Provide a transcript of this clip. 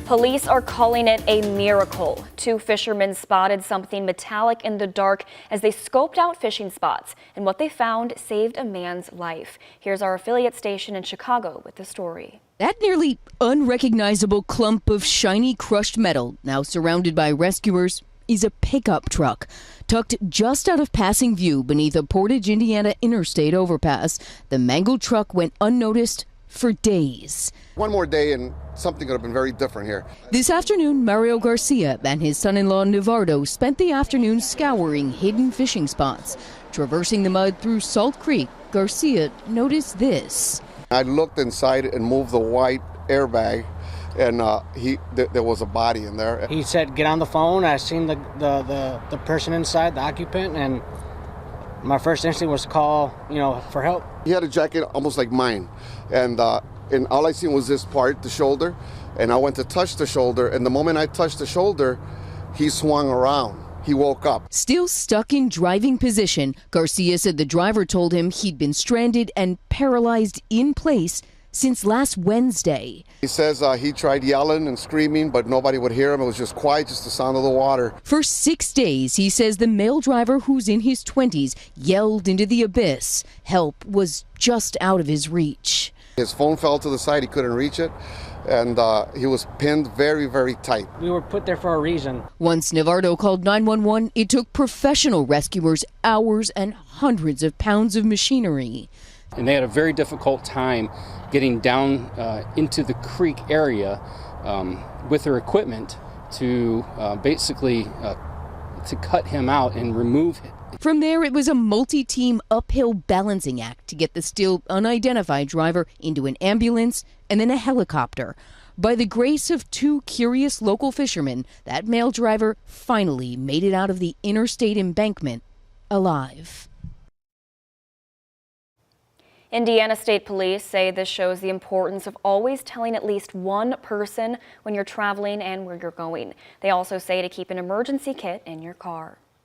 Police are calling it a miracle. Two fishermen spotted something metallic in the dark as they scoped out fishing spots, and what they found saved a man's life. Here's our affiliate station in Chicago with the story. That nearly unrecognizable clump of shiny crushed metal, now surrounded by rescuers, is a pickup truck. Tucked just out of passing view beneath a Portage, Indiana interstate overpass, the mangled truck went unnoticed for days. One more day and something could have been very different here. This afternoon, Mario Garcia and his son-in-law Navardo spent the afternoon scouring hidden fishing spots. Traversing the mud through Salt Creek, Garcia noticed this. I looked inside and moved the white airbag, and there was a body in there. He said, "Get on the phone." I seen the person inside, the occupant, and my first instinct was to call, for help. He had a jacket almost like mine, and all I seen was this part, the shoulder, and I went to touch the shoulder, and the moment I touched the shoulder, he swung around. He woke up. Still stuck in driving position, Garcia said the driver told him he'd been stranded and paralyzed in place since last Wednesday. He says he tried yelling and screaming, but nobody would hear him. It was just quiet, just the sound of the water. For 6 days, he says the male driver, who's in his 20s, yelled into the abyss. Help was just out of his reach. His phone fell to the side. He couldn't reach it, and he was pinned very, very tight. We were put there for a reason. Once Navardo called 911, it took professional rescuers hours and hundreds of pounds of machinery. And they had a very difficult time getting down into the creek area with their equipment to basically to cut him out and remove him. From there, it was a multi-team uphill balancing act to get the still unidentified driver into an ambulance and then a helicopter. By the grace of two curious local fishermen, that male driver finally made it out of the interstate embankment alive. Indiana State Police say this shows the importance of always telling at least one person when you're traveling and where you're going. They also say to keep an emergency kit in your car.